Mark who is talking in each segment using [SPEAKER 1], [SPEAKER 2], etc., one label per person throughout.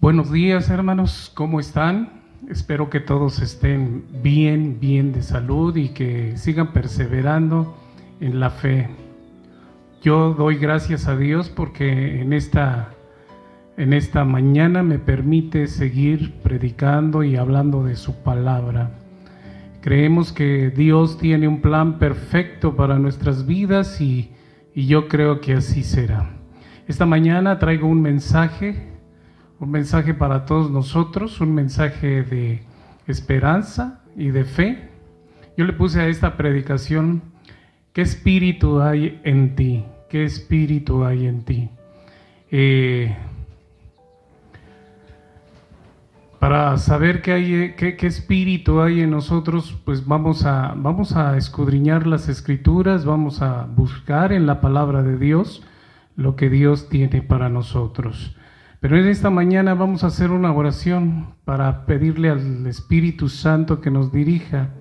[SPEAKER 1] Buenos días, hermanos, ¿cómo están? Espero que todos estén bien de salud y que sigan perseverando en la fe. Yo doy gracias a Dios porque en esta mañana me permite seguir predicando y hablando de su palabra. Creemos que Dios tiene un plan perfecto para nuestras vidas y yo creo que así será. Esta mañana traigo un mensaje para todos nosotros, un mensaje de esperanza y de fe. Yo le puse a esta predicación: ¿qué espíritu hay en ti? ¿Qué espíritu hay en ti? Para saber qué espíritu hay en nosotros, pues vamos a escudriñar las Escrituras, vamos a buscar en la palabra de Dios lo que Dios tiene para nosotros. Pero en esta mañana vamos a hacer una oración para pedirle al Espíritu Santo que nos dirija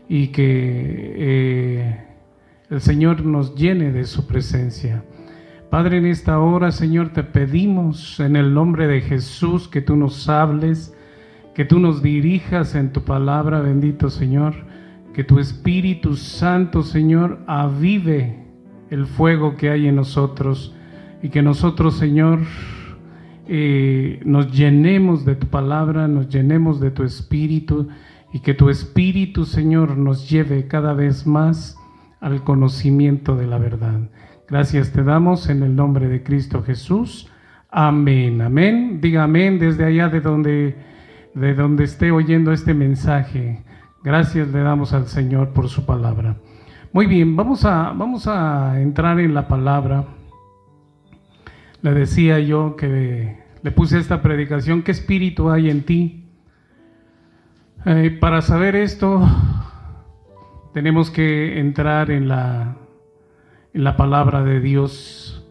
[SPEAKER 1] y que el Señor nos llene de su presencia. Padre, en esta hora, Señor, te pedimos en el nombre de Jesús que tú nos hables, que tú nos dirijas en tu palabra, bendito Señor, que tu Espíritu Santo, Señor, avive el fuego que hay en nosotros y que nosotros, Señor, nos llenemos de tu palabra, nos llenemos de tu Espíritu y que tu Espíritu, Señor, nos lleve cada vez más al conocimiento de la verdad. Gracias te damos en el nombre de Cristo Jesús. Amén, amén. Diga amén desde allá de donde esté oyendo este mensaje. Gracias le damos al Señor por su palabra. Muy bien, vamos a entrar en la palabra. Le decía yo que le puse esta predicación: ¿qué espíritu hay en ti? Para saber esto, tenemos que entrar en la palabra de Dios.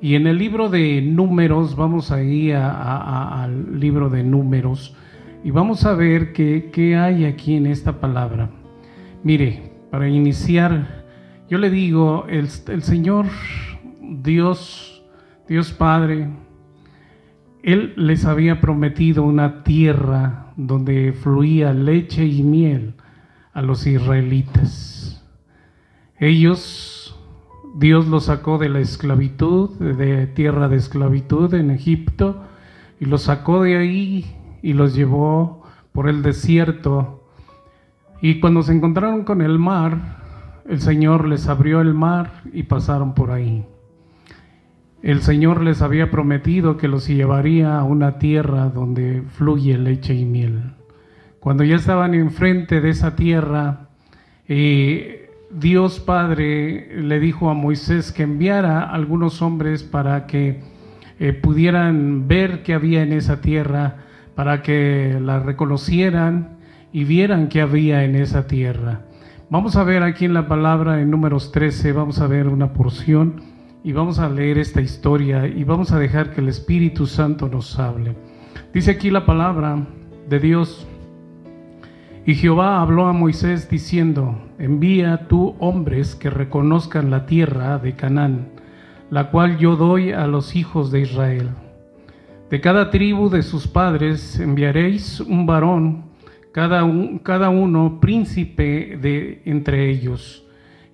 [SPEAKER 1] Y en el libro de Números, vamos a ir al libro de Números y vamos a ver qué hay aquí en esta palabra. Mire, para iniciar, yo le digo, el Señor Dios Padre, Él les había prometido una tierra donde fluía leche y miel a los israelitas. Dios los sacó de la esclavitud, de tierra de esclavitud en Egipto, y los sacó de ahí y los llevó por el desierto. Y cuando se encontraron con el mar, el Señor les abrió el mar y pasaron por ahí. El Señor les había prometido que los llevaría a una tierra donde fluye leche y miel. Cuando ya estaban enfrente de esa tierra, Dios Padre le dijo a Moisés que enviara a algunos hombres para que pudieran ver qué había en esa tierra, para que la reconocieran y vieran qué había en esa tierra. Vamos a ver aquí en la palabra, en Números 13, vamos a ver una porción y vamos a leer esta historia y vamos a dejar que el Espíritu Santo nos hable. Dice aquí la palabra de Dios: y Jehová habló a Moisés diciendo: envía tú hombres que reconozcan la tierra de Canaán, la cual yo doy a los hijos de Israel. De cada tribu de sus padres enviaréis un varón, cada uno príncipe de entre ellos.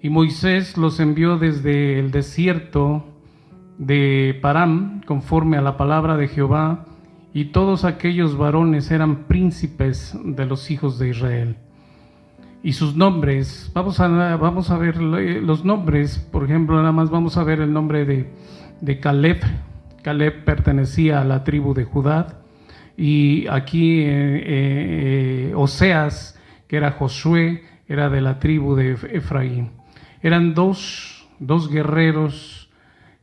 [SPEAKER 1] Y Moisés los envió desde el desierto de Param, conforme a la palabra de Jehová, y todos aquellos varones eran príncipes de los hijos de Israel. Y sus nombres, vamos a ver los nombres. Por ejemplo, nada más vamos a ver el nombre de Caleb. Caleb pertenecía a la tribu de Judá. Y aquí Oseas, que era Josué, era de la tribu de Efraín. Eran dos guerreros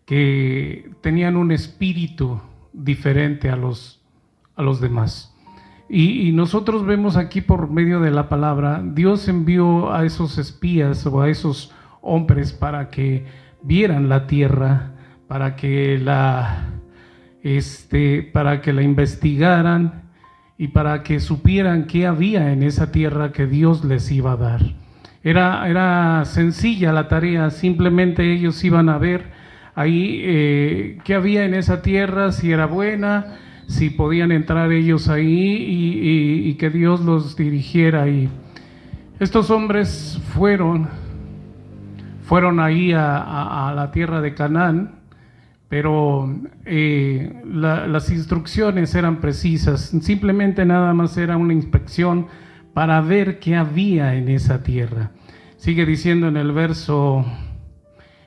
[SPEAKER 1] que tenían un espíritu diferente a los demás. Y nosotros vemos aquí por medio de la palabra, Dios envió a esos espías o a esos hombres para que vieran la tierra, para que la investigaran y para que supieran qué había en esa tierra que Dios les iba a dar. Era sencilla la tarea, simplemente ellos iban a ver ahí qué había en esa tierra, si era buena, si podían entrar ellos ahí y que Dios los dirigiera. Y estos hombres fueron ahí a la tierra de Canaán, pero las instrucciones eran precisas. Simplemente nada más era una inspección para ver qué había en esa tierra. Sigue diciendo en el verso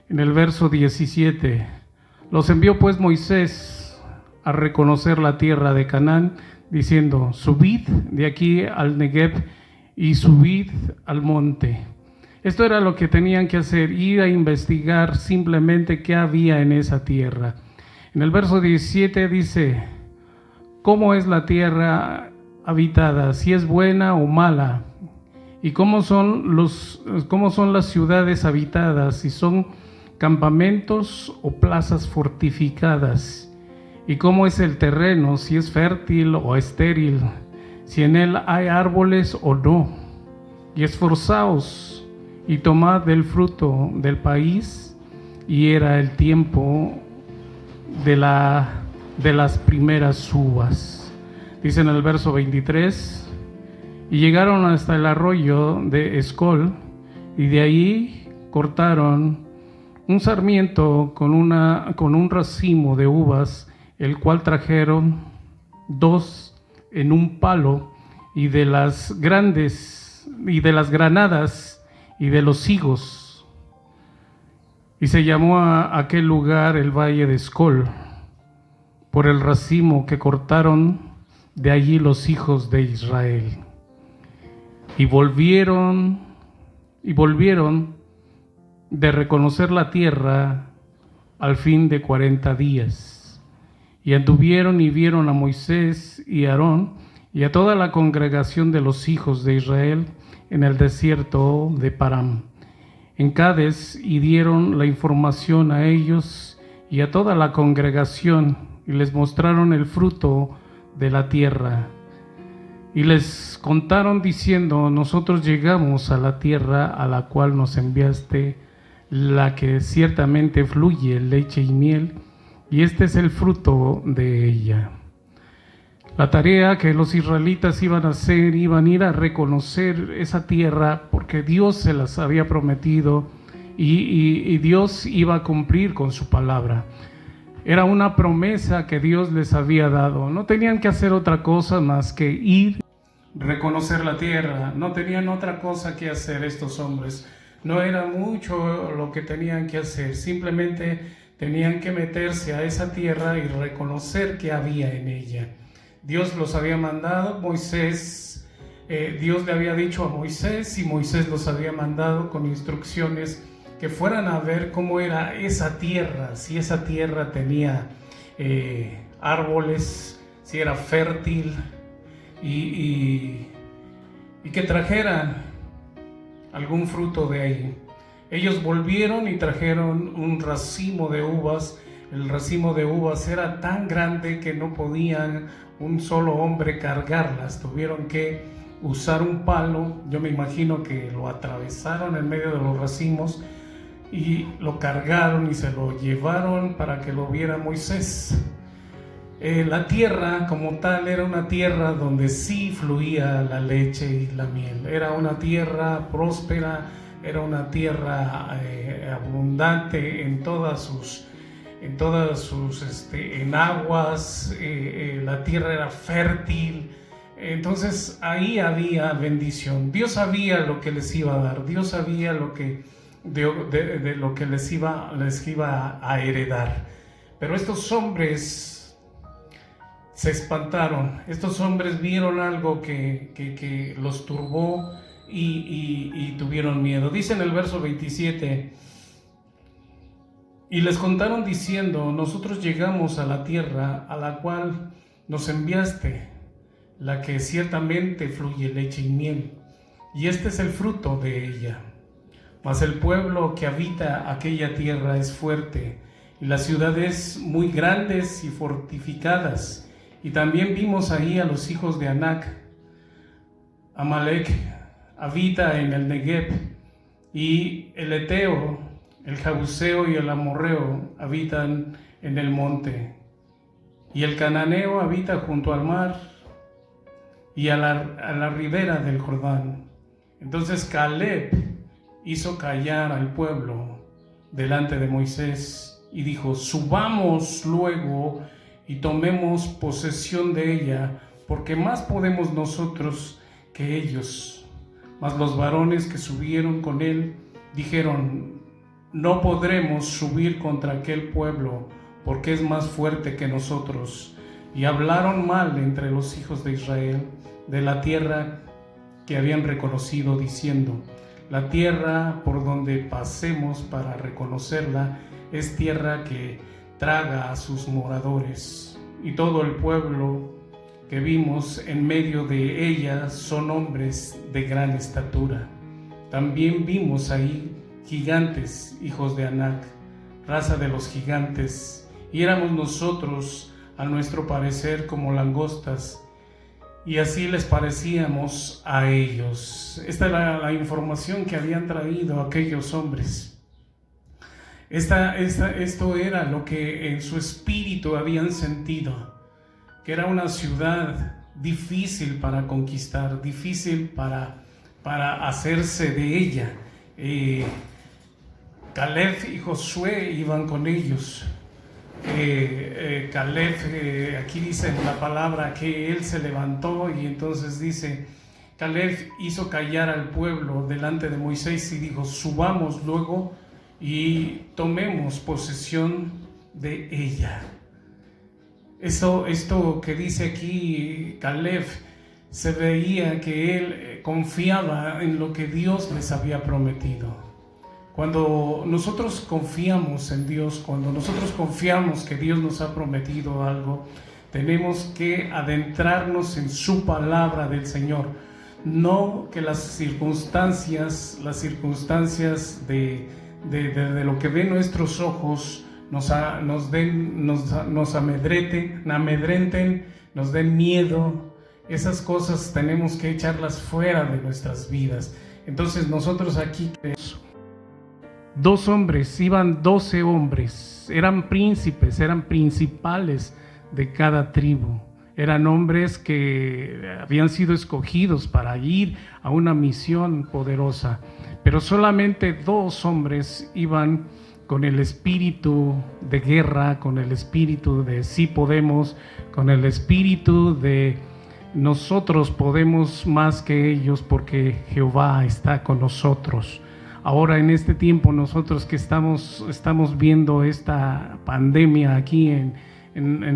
[SPEAKER 1] 17: los envió pues Moisés a reconocer la tierra de Canaán, diciendo: subid de aquí al Negev y subid al monte. Esto era lo que tenían que hacer, ir a investigar simplemente qué había en esa tierra. En el verso 17 dice: ¿cómo es la tierra habitada? ¿Si es buena o mala? ¿Y cómo son las ciudades habitadas? ¿Si son campamentos o plazas fortificadas? ¿Y cómo es el terreno? ¿Si es fértil o estéril? ¿Si en él hay árboles o no? Y esforzaos y tomad del fruto del país. Y era el tiempo de las primeras uvas. Dice en el verso 23: y llegaron hasta el arroyo de Escol, y de ahí cortaron un sarmiento con un racimo de uvas, el cual trajeron 2 en un palo, y de las granadas y de los higos. Y se llamó a aquel lugar el valle de Escol, por el racimo que cortaron de allí los hijos de Israel. Y volvieron de reconocer la tierra al fin de 40 días. Y anduvieron y vieron a Moisés y a Aarón y a toda la congregación de los hijos de Israel en el desierto de Param, en Cades, y dieron la información a ellos y a toda la congregación, y les mostraron el fruto de la tierra. Y les contaron diciendo: nosotros llegamos a la tierra a la cual nos enviaste, la que ciertamente fluye leche y miel, y este es el fruto de ella. La tarea que los israelitas iban a hacer, iban a ir a reconocer esa tierra porque Dios se las había prometido, y Dios iba a cumplir con su palabra. Era una promesa que Dios les había dado. No tenían que hacer otra cosa más que ir, reconocer la tierra. No tenían otra cosa que hacer estos hombres. No era mucho lo que tenían que hacer. Simplemente tenían que meterse a esa tierra y reconocer qué había en ella. Dios los había mandado. Dios le había dicho a Moisés, y Moisés los había mandado con instrucciones que fueran a ver cómo era esa tierra, si esa tierra tenía árboles, si era fértil, y que trajeran algún fruto de ahí. Ellos volvieron y trajeron un racimo de uvas. El racimo de uvas era tan grande que no podían un solo hombre cargarlas. Tuvieron que usar un palo. Yo me imagino que lo atravesaron en medio de los racimos y lo cargaron y se lo llevaron para que lo viera Moisés. La tierra como tal era una tierra donde sí fluía la leche y la miel. Era una tierra próspera, era una tierra abundante en aguas. La tierra era fértil. Entonces ahí había bendición. Dios sabía lo que les iba a dar. Dios sabía lo que les iba a heredar. Pero estos hombres se espantaron. Estos hombres vieron algo que los turbó y tuvieron miedo. Dice en el verso 27: y les contaron diciendo: nosotros llegamos a la tierra a la cual nos enviaste, la que ciertamente fluye leche y miel, y este es el fruto de ella. Mas el pueblo que habita aquella tierra es fuerte, y las ciudades muy grandes y fortificadas. Y también vimos ahí a los hijos de Anac. Amalek habita en el Negev, y el Eteo, el Jabuseo y el Amorreo habitan en el monte. y el cananeo habita junto al mar y a la ribera del Jordán. Entonces Caleb hizo callar al pueblo delante de Moisés y dijo: subamos luego y tomemos posesión de ella, porque más podemos nosotros que ellos. Mas los varones que subieron con él dijeron: no podremos subir contra aquel pueblo, porque es más fuerte que nosotros. Y hablaron mal entre los hijos de Israel de la tierra que habían reconocido, diciendo: la tierra por donde pasemos para reconocerla es tierra que traga a sus moradores, y todo el pueblo que vimos en medio de ella son hombres de gran estatura. También vimos ahí gigantes, hijos de Anac, raza de los gigantes, y éramos nosotros, a nuestro parecer, como langostas, y así les parecíamos a ellos. Esta era la información que habían traído aquellos hombres. Esto era lo que en su espíritu habían sentido, que era una ciudad difícil para conquistar, difícil para hacerse de ella. Caleb y Josué iban con ellos. Caleb, aquí dice en la palabra que él se levantó, y entonces dice: Caleb hizo callar al pueblo delante de Moisés y dijo: subamos luego y tomemos posesión de ella. Esto que dice aquí Caleb, se veía que él confiaba en lo que Dios les había prometido. Cuando nosotros confiamos en Dios, cuando nosotros confiamos que Dios nos ha prometido algo, tenemos que adentrarnos en su palabra del Señor. No que las circunstancias de lo que ven nuestros ojos nos amedrenten, nos den miedo. Esas cosas tenemos que echarlas fuera de nuestras vidas. Entonces nosotros aquí creemos. 2 hombres, iban 12 hombres, eran príncipes, eran principales de cada tribu. Eran hombres que habían sido escogidos para ir a una misión poderosa, pero solamente 2 hombres iban con el espíritu de guerra, con el espíritu de sí podemos, con el espíritu de nosotros podemos más que ellos, porque Jehová está con nosotros. Ahora en este tiempo nosotros que estamos viendo esta pandemia aquí en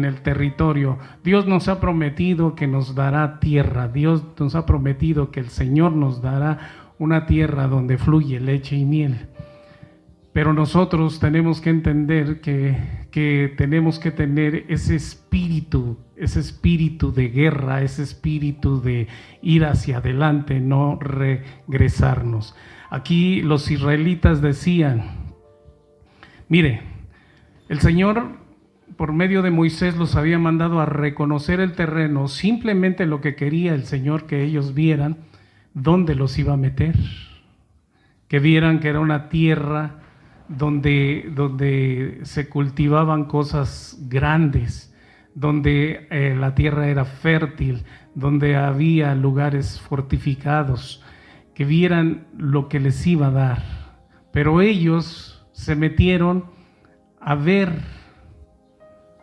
[SPEAKER 1] el territorio, Dios nos ha prometido que nos dará tierra. Dios nos ha prometido que el Señor nos dará una tierra donde fluye leche y miel. Pero nosotros tenemos que entender que tenemos que tener ese espíritu de guerra, ese espíritu de ir hacia adelante, no regresarnos. Aquí los israelitas decían: mire, el Señor por medio de Moisés los había mandado a reconocer el terreno. Simplemente lo que quería el Señor que ellos vieran dónde los iba a meter, que vieran que era una tierra donde se cultivaban cosas grandes, donde la tierra era fértil, donde había lugares fortificados, que vieran lo que les iba a dar. Pero ellos se metieron a ver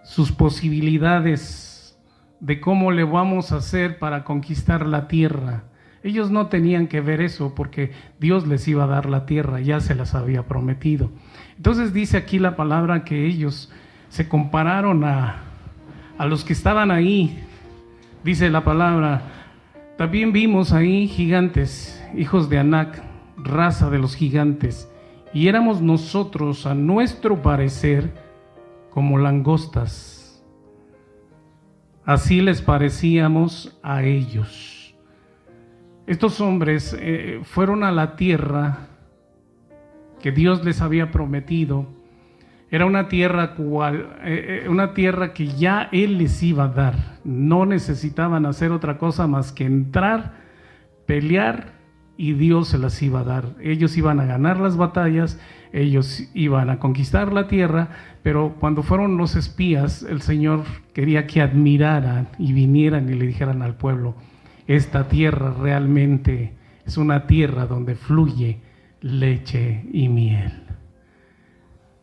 [SPEAKER 1] sus posibilidades de cómo le vamos a hacer para conquistar la tierra. Ellos no tenían que ver eso, porque Dios les iba a dar la tierra, ya se las había prometido. Entonces dice aquí la palabra que ellos se compararon a los que estaban ahí. Dice la palabra: también vimos ahí gigantes, hijos de Anac, raza de los gigantes, y éramos nosotros, a nuestro parecer, como langostas. Así les parecíamos a ellos. Estos hombres fueron a la tierra que Dios les había prometido. Era una tierra que ya Él les iba a dar. No necesitaban hacer otra cosa más que entrar, pelear y Dios se las iba a dar. Ellos iban a ganar las batallas, ellos iban a conquistar la tierra, pero cuando fueron los espías, el Señor quería que admiraran y vinieran y le dijeran al pueblo: esta tierra realmente es una tierra donde fluye leche y miel.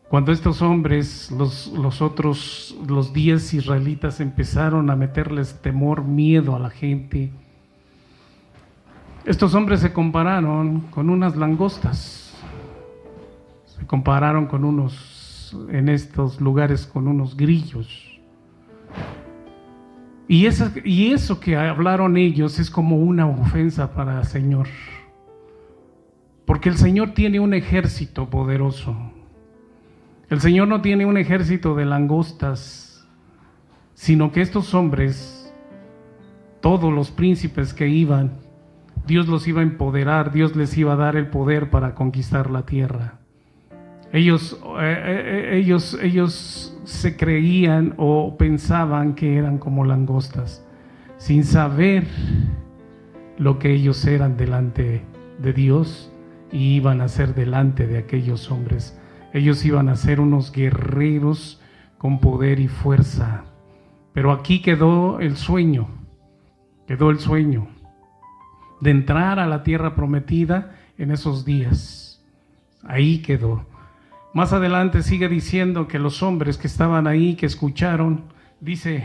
[SPEAKER 1] Cuando estos hombres, los 10 israelitas, empezaron a meterles temor, miedo a la gente, estos hombres se compararon con unas langostas, se compararon con en estos lugares, con unos grillos. Y eso que hablaron ellos es como una ofensa para el Señor, porque el Señor tiene un ejército poderoso. El Señor no tiene un ejército de langostas, sino que estos hombres, todos los príncipes que iban, Dios los iba a empoderar, Dios les iba a dar el poder para conquistar la tierra. Ellos se creían o pensaban que eran como langostas, sin saber lo que ellos eran delante de Dios y iban a ser delante de aquellos hombres. Ellos iban a ser unos guerreros con poder y fuerza. Pero aquí quedó el sueño de entrar a la tierra prometida en esos días. Ahí quedó. Más adelante sigue diciendo que los hombres que estaban ahí, que escucharon, dice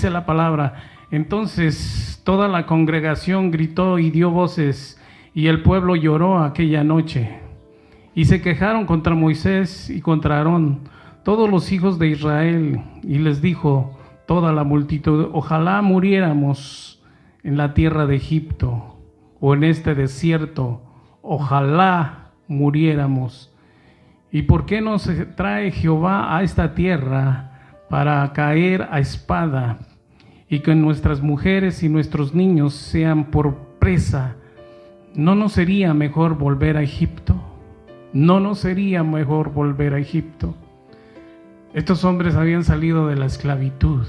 [SPEAKER 1] la palabra: entonces toda la congregación gritó y dio voces, y el pueblo lloró aquella noche. Y se quejaron contra Moisés y contra Aarón todos los hijos de Israel, y les dijo toda la multitud: ojalá muriéramos en la tierra de Egipto o en este desierto, ojalá muriéramos. ¿Y por qué nos trae Jehová a esta tierra para caer a espada y que nuestras mujeres y nuestros niños sean por presa? ¿No nos sería mejor volver a Egipto? ¿No nos sería mejor volver a Egipto? Estos hombres habían salido de la esclavitud,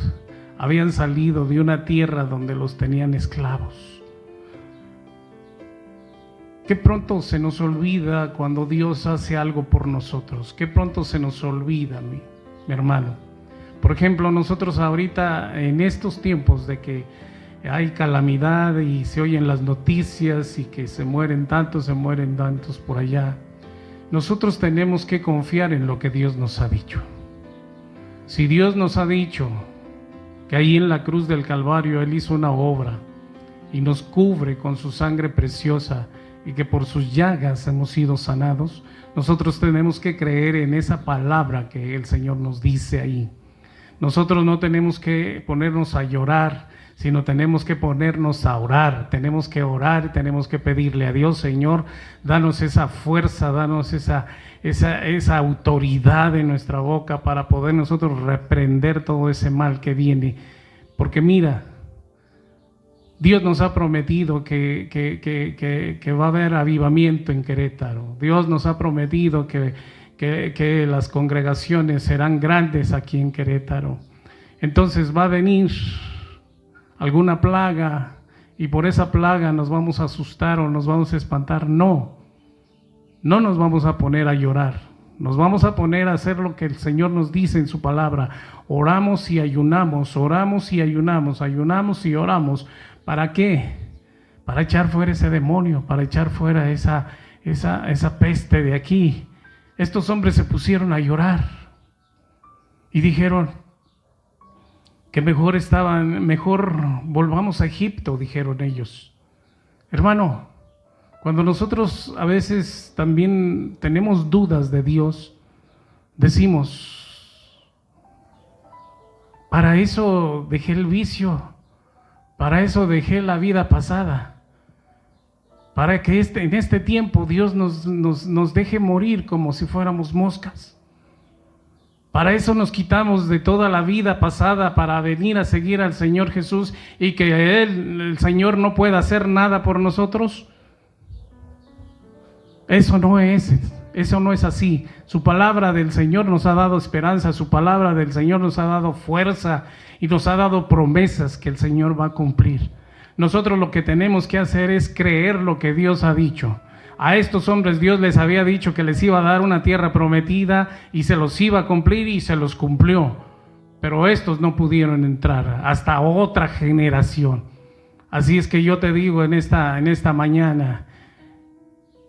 [SPEAKER 1] habían salido de una tierra donde los tenían esclavos. Qué pronto se nos olvida cuando Dios hace algo por nosotros. Qué pronto se nos olvida, mi hermano. Por ejemplo, nosotros ahorita en estos tiempos de que hay calamidad y se oyen las noticias y que se mueren tantos por allá, nosotros tenemos que confiar en lo que Dios nos ha dicho. Si Dios nos ha dicho que ahí en la cruz del Calvario Él hizo una obra y nos cubre con su sangre preciosa y que por sus llagas hemos sido sanados, nosotros tenemos que creer en esa palabra que el Señor nos dice ahí. Nosotros no tenemos que ponernos a llorar, sino tenemos que ponernos a orar. Tenemos que orar, tenemos que pedirle a Dios: Señor, danos esa fuerza, danos esa autoridad en nuestra boca para poder nosotros reprender todo ese mal que viene. Porque mira, Dios nos ha prometido que va a haber avivamiento en Querétaro. Dios nos ha prometido que las congregaciones serán grandes aquí en Querétaro. Entonces va a venir alguna plaga y por esa plaga nos vamos a asustar o nos vamos a espantar. No nos vamos a poner a llorar. Nos vamos a poner a hacer lo que el Señor nos dice en su palabra. Oramos y ayunamos, oramos y ayunamos, ayunamos y oramos. ¿Para qué? Para echar fuera ese demonio, para echar fuera esa peste de aquí. Estos hombres se pusieron a llorar y dijeron que mejor volvamos a Egipto, dijeron ellos. Hermano, cuando nosotros a veces también tenemos dudas de Dios, decimos: para eso dejé el vicio, para eso dejé la vida pasada, para que en este tiempo Dios nos deje morir como si fuéramos moscas. Para eso nos quitamos de toda la vida pasada para venir a seguir al Señor Jesús y que el Señor no pueda hacer nada por nosotros. Eso no es así. Su palabra del Señor nos ha dado esperanza, su palabra del Señor nos ha dado fuerza y nos ha dado promesas que el Señor va a cumplir. Nosotros lo que tenemos que hacer es creer lo que Dios ha dicho. A estos hombres Dios les había dicho que les iba a dar una tierra prometida y se los iba a cumplir y se los cumplió. Pero estos no pudieron entrar hasta otra generación. Así es que yo te digo en esta mañana,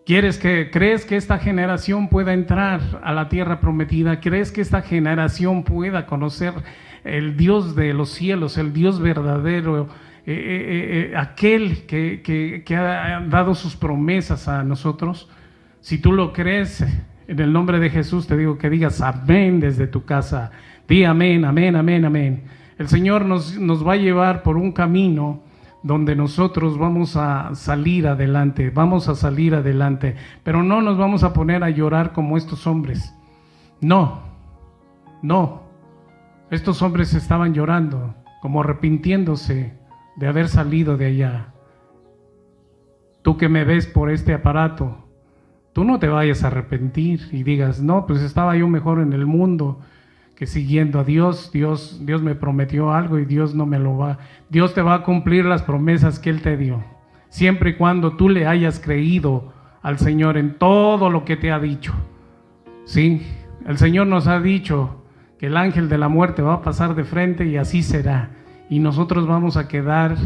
[SPEAKER 1] ¿crees que esta generación pueda entrar a la tierra prometida? ¿Crees que esta generación pueda conocer el Dios de los cielos, el Dios verdadero, aquel que ha dado sus promesas a nosotros? Si tú lo crees, en el nombre de Jesús te digo que digas amén desde tu casa. Di amén, amén, amén, amén. El Señor nos va a llevar por un camino donde nosotros vamos a salir adelante, pero no nos vamos a poner a llorar como estos hombres. No, estos hombres estaban llorando, como arrepintiéndose de haber salido de allá. Tú que me ves por este aparato, tú no te vayas a arrepentir y digas, no, pues estaba yo mejor en el mundo que siguiendo a Dios. Dios me prometió algo y Dios no me lo va. Dios te va a cumplir las promesas que Él te dio, siempre y cuando tú le hayas creído al Señor en todo lo que te ha dicho. Sí, el Señor nos ha dicho que el ángel de la muerte va a pasar de frente y así será. Y nosotros vamos a quedar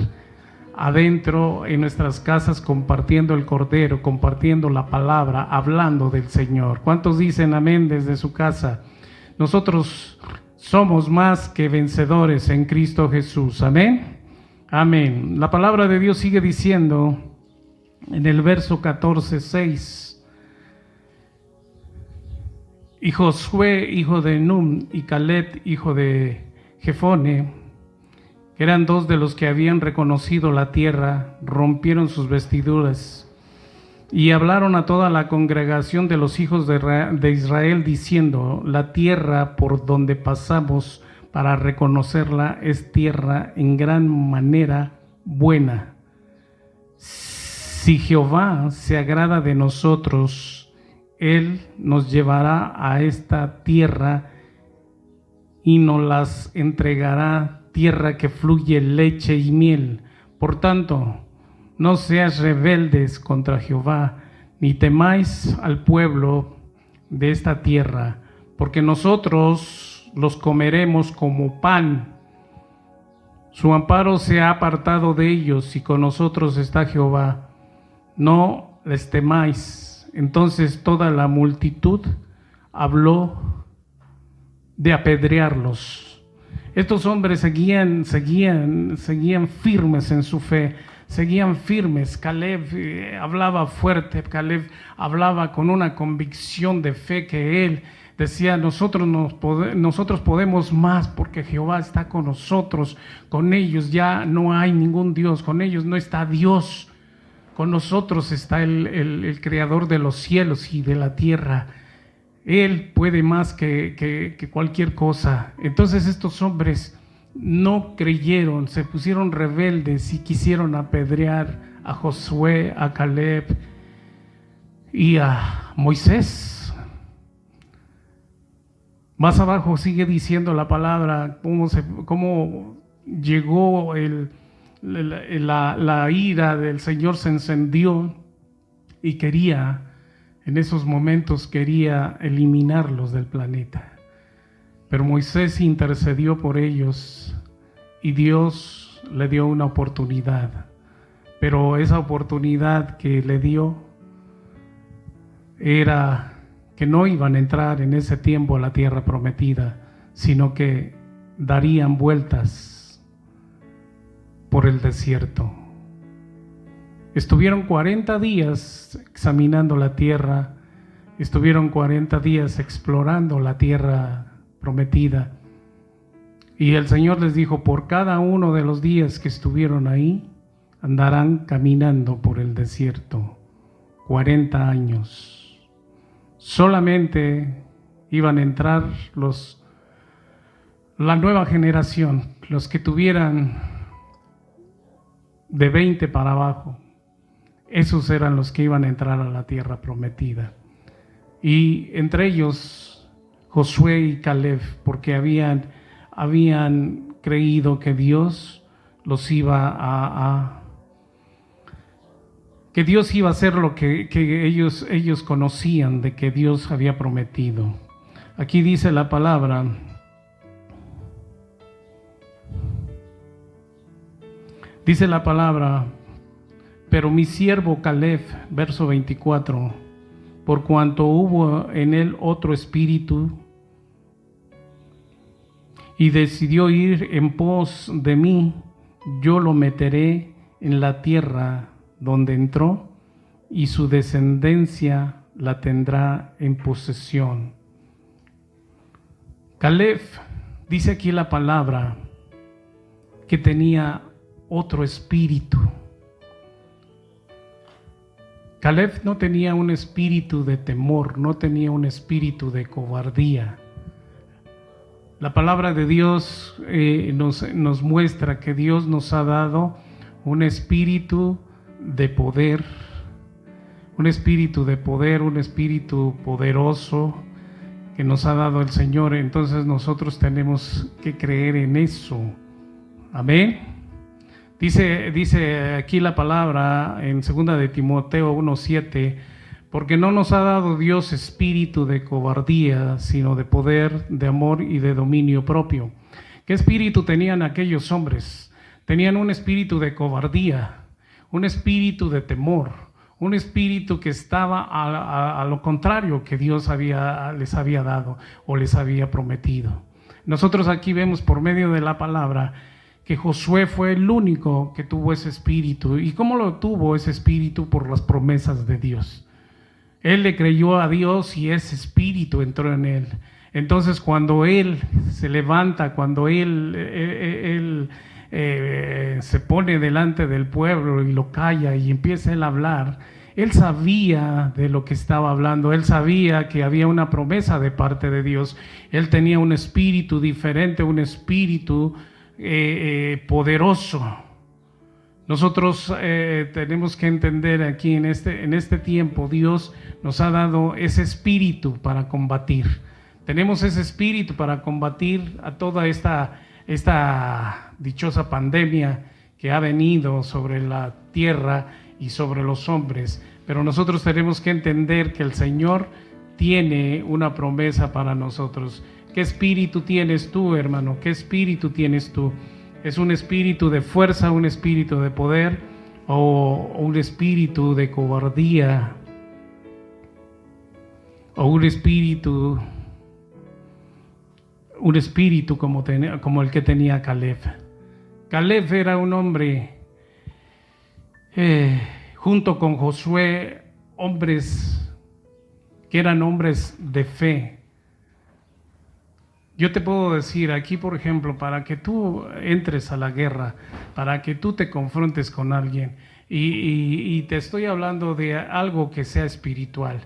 [SPEAKER 1] adentro en nuestras casas compartiendo el Cordero, compartiendo la palabra, hablando del Señor. ¿Cuántos dicen amén desde su casa? Nosotros somos más que vencedores en Cristo Jesús. Amén. Amén. La palabra de Dios sigue diciendo en el verso 14:6. Y Josué, hijo de Nun, y Caleb, hijo de Jefone, que eran dos de los que habían reconocido la tierra, rompieron sus vestiduras y hablaron a toda la congregación de los hijos de Israel diciendo: la tierra por donde pasamos para reconocerla es tierra en gran manera buena. Si Jehová se agrada de nosotros, Él nos llevará a esta tierra y nos las entregará, tierra que fluye leche y miel. Por tanto, no seas rebeldes contra Jehová, ni temáis al pueblo de esta tierra, porque nosotros los comeremos como pan. Su amparo se ha apartado de ellos, y con nosotros está Jehová. No les temáis. Entonces toda la multitud habló de apedrearlos. Estos hombres seguían firmes en su fe. Seguían firmes. Caleb hablaba fuerte. Caleb hablaba con una convicción de fe que él decía: nosotros podemos más porque Jehová está con nosotros. Con ellos ya no hay ningún Dios. Con ellos no está Dios. Con nosotros está el creador de los cielos y de la tierra. Él puede más que cualquier cosa. Entonces estos hombres no creyeron, se pusieron rebeldes y quisieron apedrear a Josué, a Caleb y a Moisés. Más abajo sigue diciendo la palabra cómo llegó la ira del Señor, se encendió y en esos momentos quería eliminarlos del planeta. Pero Moisés intercedió por ellos y Dios le dio una oportunidad. Pero esa oportunidad que le dio era que no iban a entrar en ese tiempo a la tierra prometida, sino que darían vueltas por el desierto. Estuvieron 40 días examinando la tierra, estuvieron 40 días explorando la tierra prometida. Y el Señor les dijo: por cada uno de los días que estuvieron ahí, andarán caminando por el desierto 40 años. Solamente iban a entrar la nueva generación, los que tuvieran de 20 para abajo. Esos eran los que iban a entrar a la tierra prometida. Y entre ellos Josué y Caleb, porque habían creído que Dios los iba que Dios iba a hacer lo que ellos conocían de que Dios había prometido. Aquí dice la palabra, pero mi siervo Caleb, verso 24, por cuanto hubo en él otro espíritu y decidió ir en pos de mí, yo lo meteré en la tierra donde entró y su descendencia la tendrá en posesión. Caleb, dice aquí la palabra, que tenía otro espíritu. Caleb no tenía un espíritu de temor, no tenía un espíritu de cobardía. La palabra de Dios nos muestra que Dios nos ha dado un espíritu de poder, un espíritu poderoso que nos ha dado el Señor. Entonces nosotros tenemos que creer en eso. Amén. Dice aquí la palabra en 2 de Timoteo 1:7, porque no nos ha dado Dios espíritu de cobardía, sino de poder, de amor y de dominio propio. ¿Qué espíritu tenían aquellos hombres? Tenían un espíritu de cobardía, un espíritu de temor, un espíritu que estaba a lo contrario que Dios les había dado o les había prometido. Nosotros aquí vemos por medio de la palabra que Josué fue el único que tuvo ese espíritu. ¿Y cómo lo tuvo ese espíritu? Por las promesas de Dios. Él le creyó a Dios y ese espíritu entró en él. Entonces cuando él se levanta, cuando él se pone delante del pueblo y lo calla y empieza él a hablar, él sabía de lo que estaba hablando, él sabía que había una promesa de parte de Dios. Él tenía un espíritu diferente, un espíritu poderoso. Nosotros tenemos que entender aquí en este tiempo, Dios nos ha dado ese espíritu para combatir. Tenemos ese espíritu para combatir a toda esta dichosa pandemia que ha venido sobre la tierra y sobre los hombres. Pero nosotros tenemos que entender que el Señor tiene una promesa para nosotros. ¿Qué espíritu tienes tú, hermano? ¿Qué espíritu tienes tú? ¿Es un espíritu de fuerza, un espíritu de poder o un espíritu de cobardía? ¿O un espíritu como el que tenía Caleb? Caleb era un hombre, junto con Josué, hombres que eran hombres de fe. Yo te puedo decir aquí, por ejemplo, para que tú entres a la guerra, para que tú te confrontes con alguien, y te estoy hablando de algo que sea espiritual.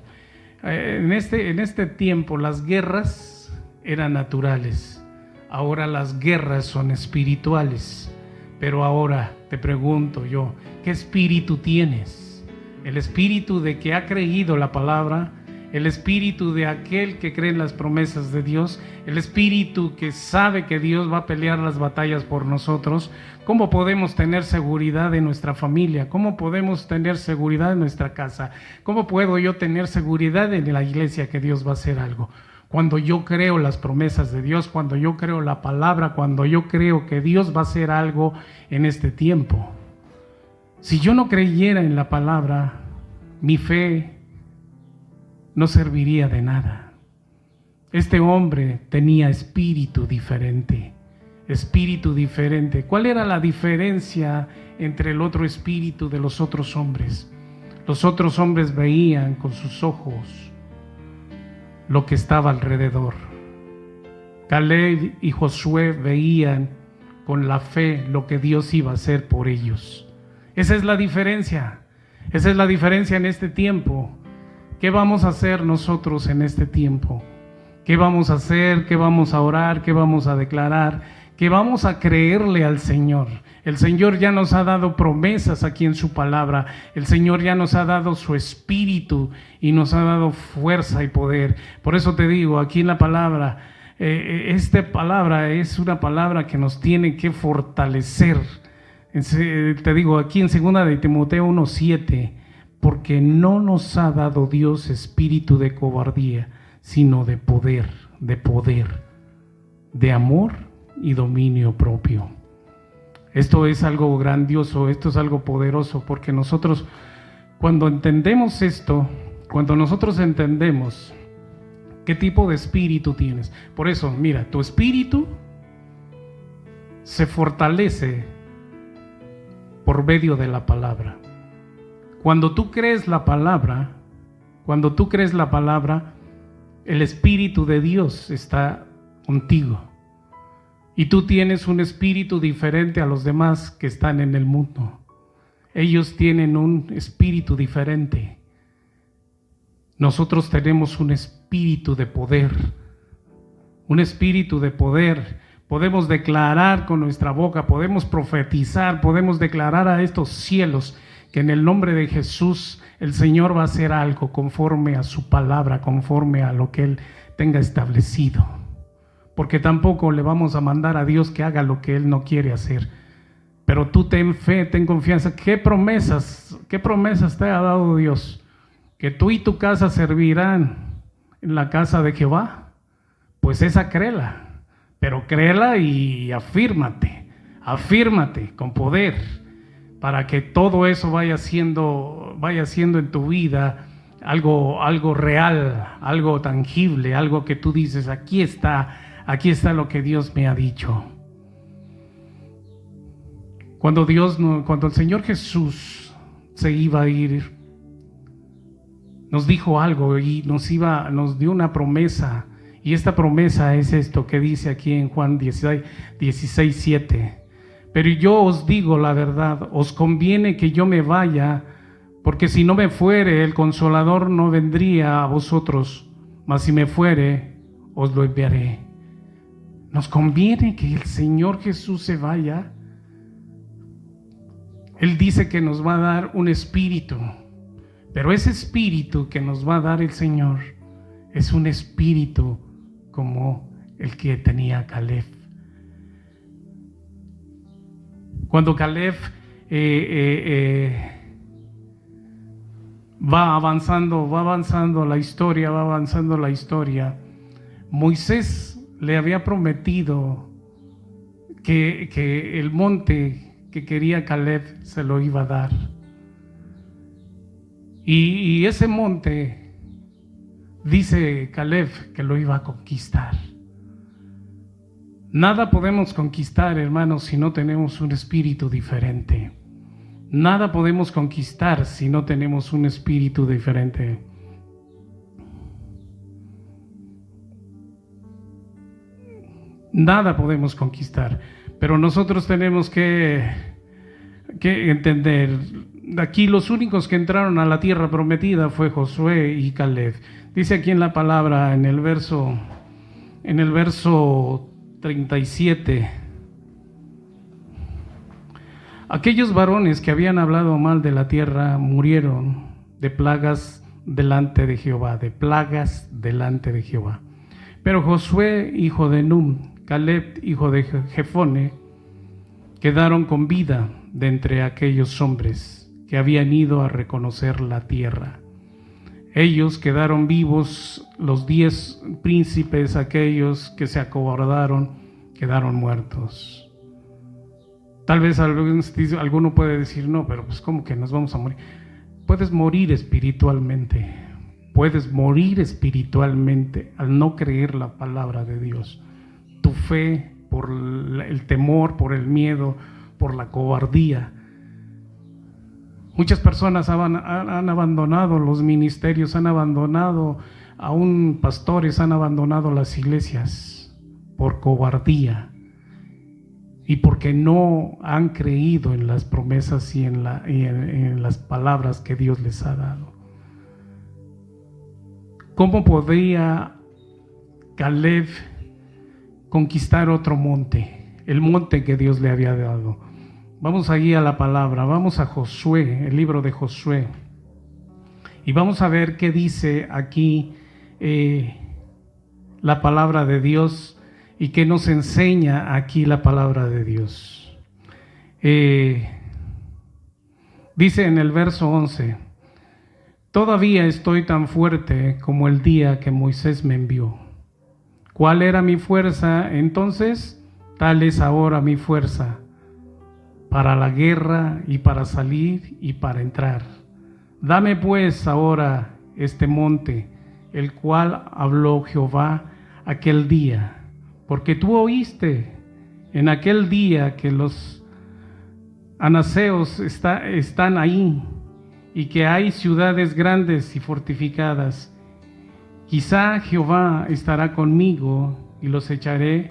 [SPEAKER 1] En este tiempo las guerras eran naturales, ahora las guerras son espirituales. Pero ahora te pregunto yo, ¿qué espíritu tienes? ¿El espíritu de que ha creído la palabra? ¿El espíritu de aquel que cree en las promesas de Dios? ¿El espíritu que sabe que Dios va a pelear las batallas por nosotros? ¿Cómo podemos tener seguridad en nuestra familia? ¿Cómo podemos tener seguridad en nuestra casa? ¿Cómo puedo yo tener seguridad en la iglesia que Dios va a hacer algo? Cuando yo creo las promesas de Dios, cuando yo creo la palabra, cuando yo creo que Dios va a hacer algo en este tiempo. Si yo no creyera en la palabra, mi fe no serviría de nada. Este hombre tenía espíritu diferente. ¿Cuál era la diferencia entre el otro espíritu de los otros hombres? Los otros hombres veían con sus ojos lo que estaba alrededor. Caleb y Josué veían con la fe lo que Dios iba a hacer por ellos. Esa es la diferencia. Esa es la diferencia en este tiempo. ¿Qué vamos a hacer nosotros en este tiempo? ¿Qué vamos a hacer? ¿Qué vamos a orar? ¿Qué vamos a declarar? ¿Qué vamos a creerle al Señor? El Señor ya nos ha dado promesas aquí en su palabra. El Señor ya nos ha dado su espíritu y nos ha dado fuerza y poder. Por eso te digo, aquí en la palabra, esta palabra es una palabra que nos tiene que fortalecer. Te digo, aquí en 2 de Timoteo 1:7, porque no nos ha dado Dios espíritu de cobardía, sino de poder, de amor y dominio propio. Esto es algo grandioso, esto es algo poderoso, porque nosotros, cuando entendemos esto, cuando nosotros entendemos qué tipo de espíritu tienes, por eso, mira, tu espíritu se fortalece por medio de la palabra. Cuando tú crees la palabra, el Espíritu de Dios está contigo. Y tú tienes un espíritu diferente a los demás que están en el mundo. Ellos tienen un espíritu diferente. Nosotros tenemos un espíritu de poder. Un espíritu de poder. Podemos declarar con nuestra boca, podemos profetizar, podemos declarar a estos cielos que en el nombre de Jesús el Señor va a hacer algo conforme a su palabra, conforme a lo que Él tenga establecido. Porque tampoco le vamos a mandar a Dios que haga lo que Él no quiere hacer. Pero tú ten fe, ten confianza. ¿Qué promesas te ha dado Dios? Que tú y tu casa servirán en la casa de Jehová. Pues esa créela, pero créela y afírmate con poder, para que todo eso vaya siendo en tu vida algo real, algo tangible, algo que tú dices, aquí está lo que Dios me ha dicho. Cuando el Señor Jesús se iba a ir, nos dijo algo y nos dio una promesa, y esta promesa es esto que dice aquí en Juan 16:7. Pero yo os digo la verdad, os conviene que yo me vaya, porque si no me fuere, el Consolador no vendría a vosotros, mas si me fuere, os lo enviaré. Nos conviene que el Señor Jesús se vaya. Él dice que nos va a dar un espíritu, pero ese espíritu que nos va a dar el Señor es un espíritu como el que tenía Caleb. Cuando Caleb va avanzando la historia, Moisés le había prometido que el monte que quería Caleb se lo iba a dar. Y ese monte, dice Caleb, que lo iba a conquistar. Nada podemos conquistar, hermanos, si no tenemos un espíritu diferente. Nada podemos conquistar si no tenemos un espíritu diferente. Nada podemos conquistar, pero nosotros tenemos que entender. Aquí los únicos que entraron a la tierra prometida fue Josué y Caleb. Dice aquí en la palabra, en el verso 37, aquellos varones que habían hablado mal de la tierra murieron de plagas delante de Jehová, Pero Josué, hijo de Nun, Caleb, hijo de Jefone, quedaron con vida de entre aquellos hombres que habían ido a reconocer la tierra. Ellos quedaron vivos, los 10 príncipes, aquellos que se acobardaron, quedaron muertos. Tal vez alguno puede decir, no, pero pues ¿cómo que nos vamos a morir? Puedes morir espiritualmente al no creer la palabra de Dios. Tu fe, por el temor, por el miedo, por la cobardía. Muchas personas han abandonado los ministerios, han abandonado aún pastores, han abandonado las iglesias por cobardía y porque no han creído en las promesas y en las palabras que Dios les ha dado. ¿Cómo podría Caleb conquistar otro monte? El monte que Dios le había dado. Vamos allí a la palabra, vamos a Josué, el libro de Josué, y vamos a ver qué dice aquí la palabra de Dios y qué nos enseña aquí la palabra de Dice en el verso 11, todavía estoy tan fuerte como el día que Moisés me envió. ¿Cuál era mi fuerza entonces? Tal es ahora mi fuerza para la guerra y para salir y para entrar. Dame pues ahora este monte, el cual habló Jehová aquel día, porque tú oíste en aquel día que los anaseos están ahí y que hay ciudades grandes y fortificadas. Quizá Jehová estará conmigo y los echaré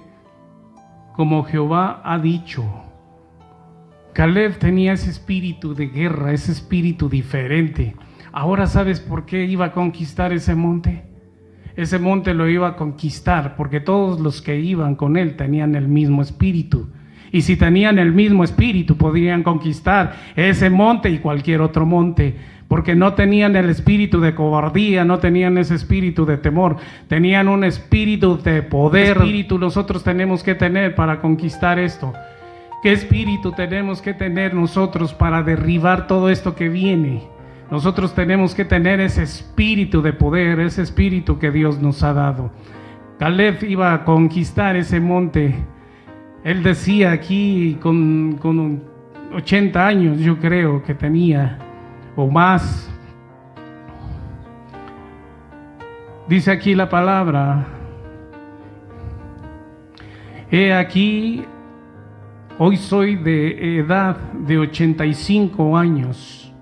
[SPEAKER 1] como Jehová ha dicho. Caleb tenía ese espíritu de guerra, ese espíritu diferente. Ahora ¿sabes por qué iba a conquistar ese monte? Ese monte lo iba a conquistar porque todos los que iban con él tenían el mismo espíritu. Y si tenían el mismo espíritu, podrían conquistar ese monte y cualquier otro monte, porque no tenían el espíritu de cobardía, no tenían ese espíritu de temor, tenían un espíritu de poder. ¿Qué espíritu nosotros tenemos que tener para conquistar esto? ¿Qué espíritu tenemos que tener nosotros para derribar todo esto que viene? Nosotros tenemos que tener ese espíritu de poder, ese espíritu que Dios nos ha dado. Caleb iba a conquistar ese monte. Él decía aquí con 80 años, yo creo que tenía, o más. Dice aquí la palabra: he aquí, hoy soy de edad de 85 años.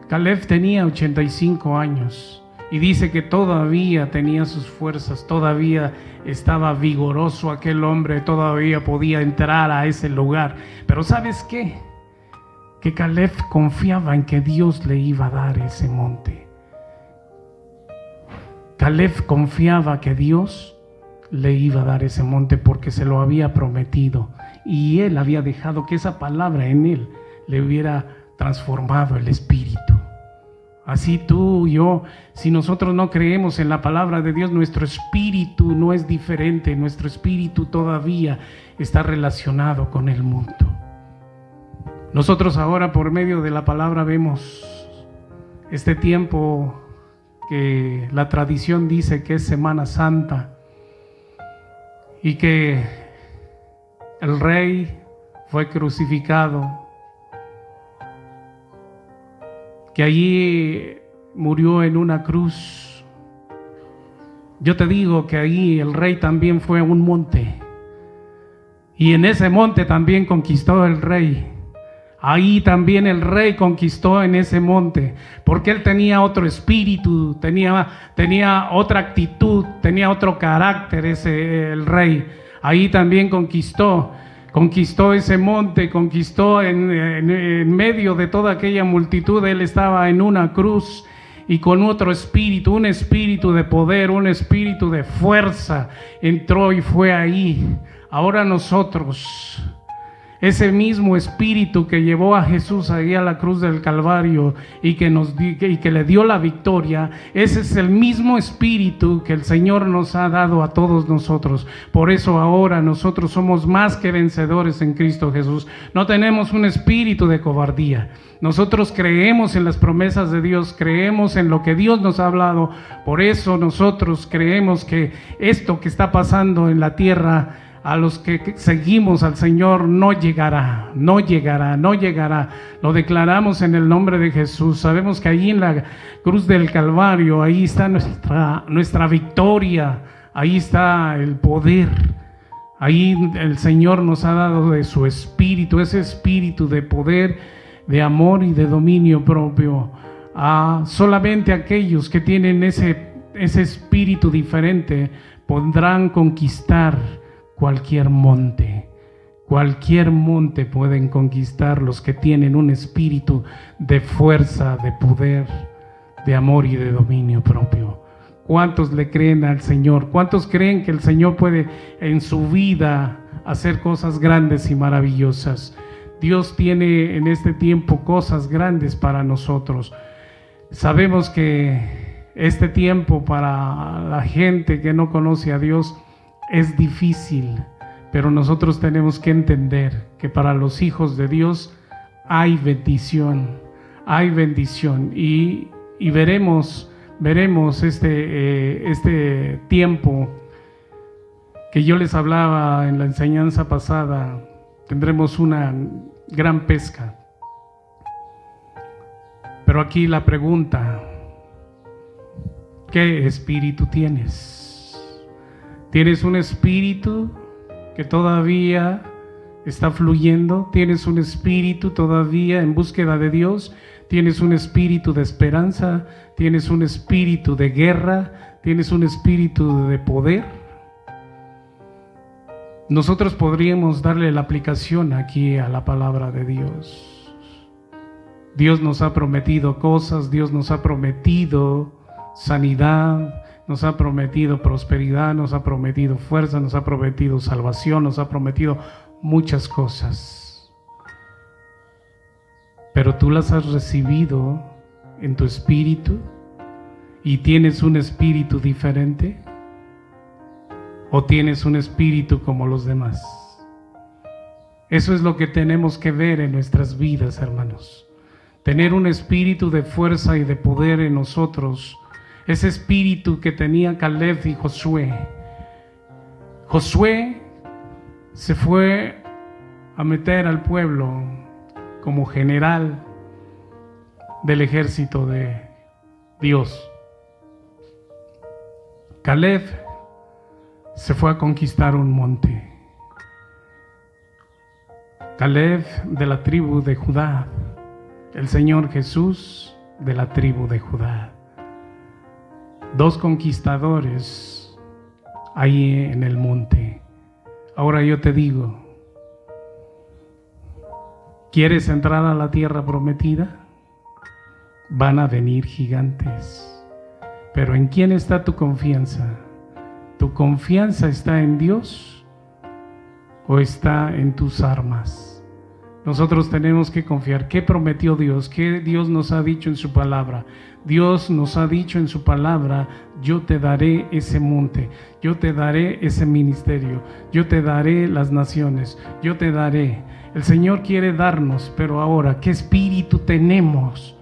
[SPEAKER 1] Caleb tenía 85 años y dice que todavía tenía sus fuerzas, todavía estaba vigoroso aquel hombre, todavía podía entrar a ese lugar. Pero ¿sabes qué? Que Caleb confiaba en que Dios le iba a dar ese monte. Caleb confiaba que Dios le iba a dar ese monte porque se lo había prometido y él había dejado que esa palabra en él le hubiera transformado el espíritu. Así tú y yo, si nosotros no creemos en la palabra de Dios, nuestro espíritu no es diferente, nuestro espíritu todavía está relacionado con el mundo. Nosotros ahora por medio de la palabra vemos este tiempo que la tradición dice que es Semana Santa y que el rey fue crucificado, que allí murió en una cruz. Yo te digo que allí el rey también fue a un monte y en ese monte también conquistó el rey. Ahí también el rey conquistó en ese monte, porque él tenía otro espíritu, tenía otra actitud, tenía otro carácter el rey. Ahí también conquistó ese monte, conquistó en medio de toda aquella multitud. Él estaba en una cruz y con otro espíritu, un espíritu de poder, un espíritu de fuerza, entró y fue ahí. Ahora nosotros, ese mismo espíritu que llevó a Jesús ahí a la cruz del Calvario y que le dio la victoria, ese es el mismo espíritu que el Señor nos ha dado a todos nosotros. Por eso ahora nosotros somos más que vencedores en Cristo Jesús. No tenemos un espíritu de cobardía. Nosotros creemos en las promesas de Dios, creemos en lo que Dios nos ha hablado. Por eso nosotros creemos que esto que está pasando en la tierra, a los que seguimos al Señor, no llegará. Lo declaramos en el nombre de Jesús. Sabemos que allí en la cruz del Calvario, ahí está nuestra victoria, ahí está el poder. Ahí el Señor nos ha dado de su espíritu, ese espíritu de poder, de amor y de dominio propio. Solamente aquellos que tienen ese espíritu diferente podrán conquistar cualquier monte pueden conquistar los que tienen un espíritu de fuerza, de poder, de amor y de dominio propio. ¿Cuántos le creen al Señor? ¿Cuántos creen que el Señor puede en su vida hacer cosas grandes y maravillosas? Dios tiene en este tiempo cosas grandes para nosotros. Sabemos que este tiempo para la gente que no conoce a Dios es difícil, pero nosotros tenemos que entender que para los hijos de Dios hay bendición, y y veremos este tiempo que yo les hablaba en la enseñanza pasada. Tendremos una gran pesca. Pero aquí la pregunta: ¿qué espíritu tienes? ¿Tienes un espíritu que todavía está fluyendo? ¿Tienes un espíritu todavía en búsqueda de Dios? ¿Tienes un espíritu de esperanza? ¿Tienes un espíritu de guerra? ¿Tienes un espíritu de poder? Nosotros podríamos darle la aplicación aquí a la palabra de Dios. Dios nos ha prometido cosas, Dios nos ha prometido sanidad, nos ha prometido prosperidad, nos ha prometido fuerza, nos ha prometido salvación, nos ha prometido muchas cosas. Pero tú las has recibido en tu espíritu y tienes un espíritu diferente, o tienes un espíritu como los demás. Eso es lo que tenemos que ver en nuestras vidas, hermanos. Tener un espíritu de fuerza y de poder en nosotros. Ese espíritu que tenía Caleb y Josué. Josué se fue a meter al pueblo como general del ejército de Dios. Caleb se fue a conquistar un monte. Caleb de la tribu de Judá. El Señor Jesús de la tribu de Judá. Dos conquistadores ahí en el monte. Ahora yo te digo, ¿quieres entrar a la tierra prometida? Van a venir gigantes. Pero ¿en quién está tu confianza? ¿Tu confianza está en Dios o está en tus armas? Nosotros tenemos que confiar. ¿Qué prometió Dios? ¿Qué Dios nos ha dicho en su palabra? Dios nos ha dicho en su palabra: yo te daré ese monte, yo te daré ese ministerio, yo te daré las naciones, yo te daré. El Señor quiere darnos, pero ahora, ¿qué espíritu tenemos?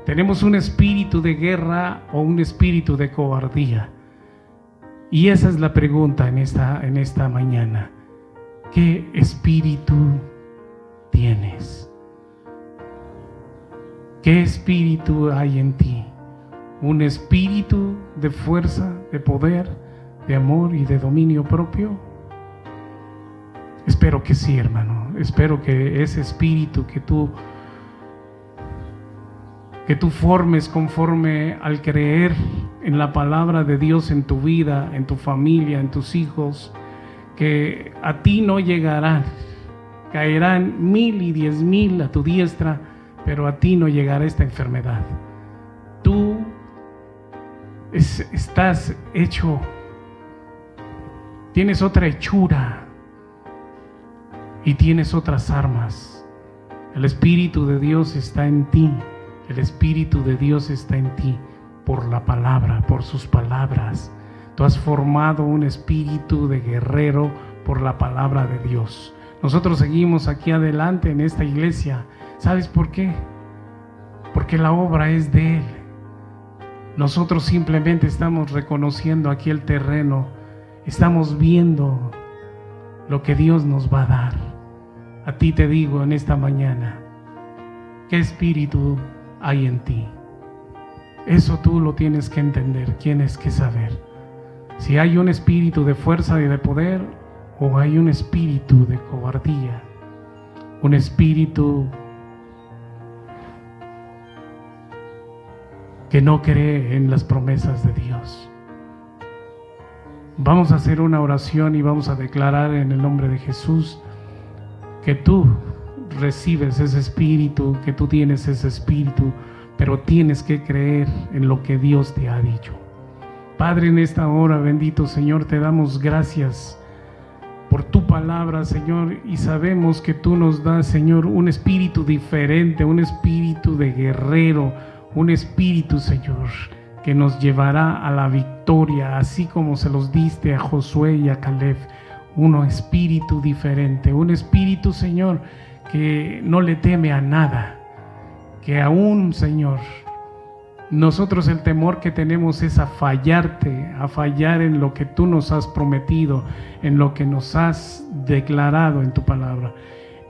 [SPEAKER 1] ¿Tenemos un espíritu de guerra o un espíritu de cobardía? Y esa es la pregunta en esta mañana. ¿Qué espíritu tienes? ¿Qué espíritu hay en ti? ¿Un espíritu de fuerza, de poder, de amor y de dominio propio? Espero que sí, hermano. Espero que ese espíritu que tú formes conforme al creer en la palabra de Dios en tu vida, en tu familia, en tus hijos, que a ti no llegarán. Caerán 1000 y 10,000 a tu diestra, pero a ti no llegará esta enfermedad. Tú estás hecho, tienes otra hechura y tienes otras armas. El Espíritu de Dios está en ti. El Espíritu de Dios está en ti por la palabra, por sus palabras. Tú has formado un espíritu de guerrero por la palabra de Dios. Nosotros seguimos aquí adelante en esta iglesia. ¿Sabes por qué? Porque la obra es de Él. Nosotros simplemente estamos reconociendo aquí el terreno. Estamos viendo lo que Dios nos va a dar. A ti te digo en esta mañana, ¿qué espíritu hay en ti? Eso tú lo tienes que entender, tienes que saber. Si hay un espíritu de fuerza y de poder, o hay un espíritu de cobardía, un espíritu que no cree en las promesas de Dios. Vamos a hacer una oración y vamos a declarar en el nombre de Jesús que tú recibes ese espíritu, que tú tienes ese espíritu, pero tienes que creer en lo que Dios te ha dicho. Padre, en esta hora, bendito Señor, te damos gracias por tu palabra, Señor, y sabemos que tú nos das, Señor, un espíritu diferente, un espíritu de guerrero, un espíritu, Señor, que nos llevará a la victoria, así como se los diste a Josué y a Caleb. Un espíritu diferente, un espíritu, Señor, que no le teme a nada, que aún, Señor, Nosotros el temor que tenemos es a fallarte, a fallar en lo que tú nos has prometido, en lo que nos has declarado en tu palabra.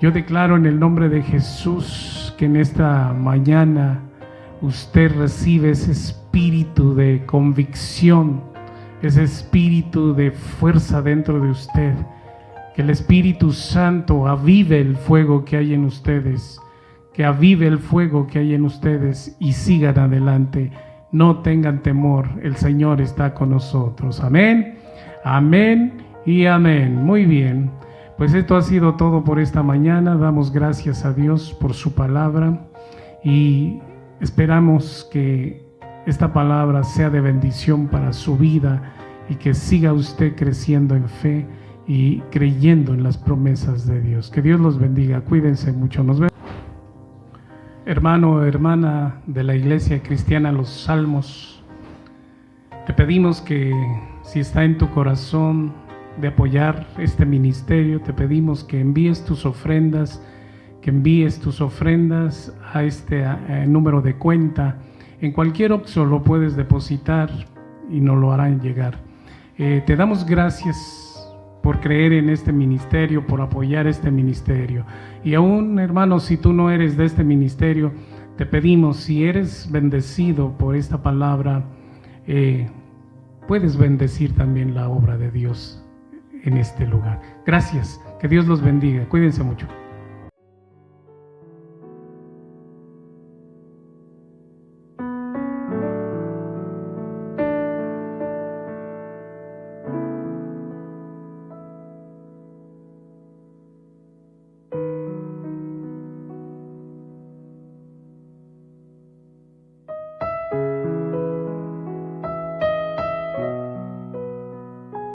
[SPEAKER 1] Yo declaro en el nombre de Jesús que en esta mañana usted recibe ese espíritu de convicción, ese espíritu de fuerza dentro de usted. Que el Espíritu Santo avive el fuego que hay en ustedes, que avive el fuego que hay en ustedes y sigan adelante. No tengan temor, el Señor está con nosotros. Amén, amén y amén. Muy bien, pues esto ha sido todo por esta mañana. Damos gracias a Dios por su palabra y esperamos que esta palabra sea de bendición para su vida y que siga usted creciendo en fe y creyendo en las promesas de Dios. Que Dios los bendiga. Cuídense mucho. Nos vemos. Hermano, hermana de la Iglesia Cristiana Los Salmos, te pedimos que si está en tu corazón de apoyar este ministerio, te pedimos que envíes tus ofrendas, a este número de cuenta. En cualquier Oxxo lo puedes depositar y nos lo harán llegar. Te damos gracias por creer en este ministerio, por apoyar este ministerio. Y aún, hermano, si tú no eres de este ministerio, te pedimos, si eres bendecido por esta palabra, puedes bendecir también la obra de Dios en este lugar. Gracias, que Dios los bendiga. Cuídense mucho.